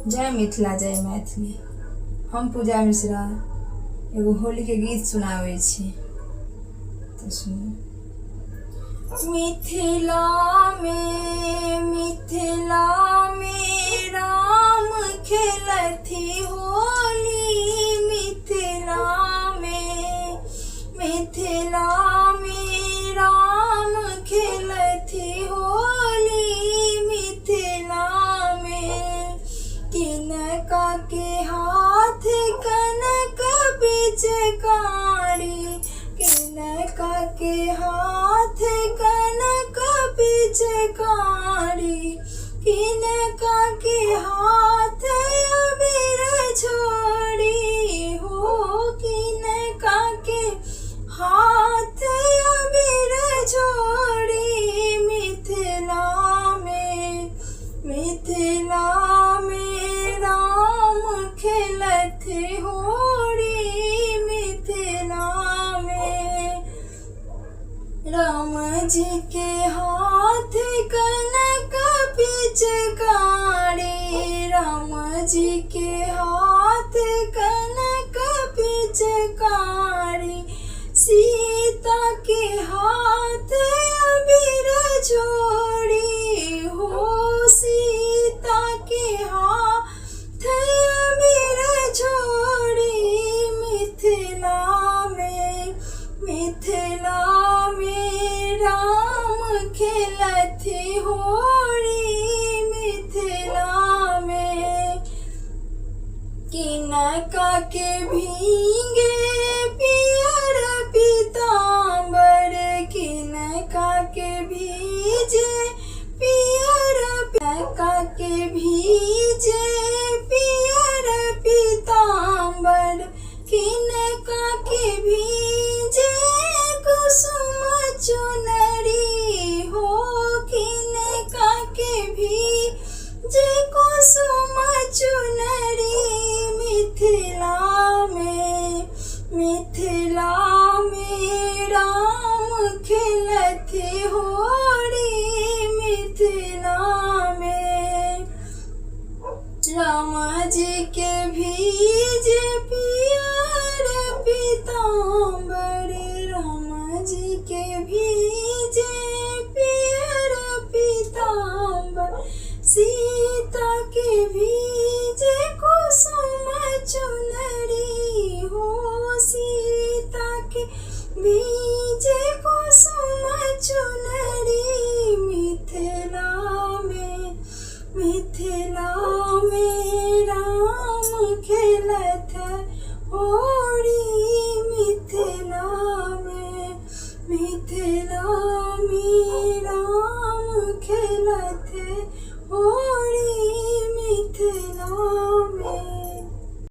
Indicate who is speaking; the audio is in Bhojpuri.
Speaker 1: जय मिथिला जय मैथिली। हम पूजा मिश्रा एगो होली के गीत सुनावे छी, तो सुनिए। मिथिला में राम खेलथी होली। मिथिला में राम खेलथी होली। मिथिला में किनका के हाथ कनक पिचकारी। किनका के हाथ कनक पिचकारी। किनका के हाथ अबीर छोड़ी हो। किनका के हाथ अबीर छोड़ी। मिथिला में राम खेलथे होली। मिथिला में राम जी के हाथ कनक पिचकारी। राम जी के हाथ कनक पिचकारी। सीता के हाथ अबीर छोड़ी हो। सीता के हाथ अबीर छोड़ी। मिथिला में राम खेलथे होली। मिथिला में किनका के भींगे पियर पीताम्बर। किनका के भीजे पियर। किनका के भीजे पियर पीताम्बर। किनका के भीजे कुसुम चुनरी हो। किनका के भीजे कुसुम चुनरी। मिथिला में राम खेलथे होली। मिथिला में राम जी के भीजे पियर पीताम्बर। राम जी के भीजे पियर पीताम्बर। सीता के भीजे कुसुम चुनरी हो। सीता के भीजे कुसुम चुनरी। मिथिला में राम खेलथ होली। मिथिला में राम खेलथ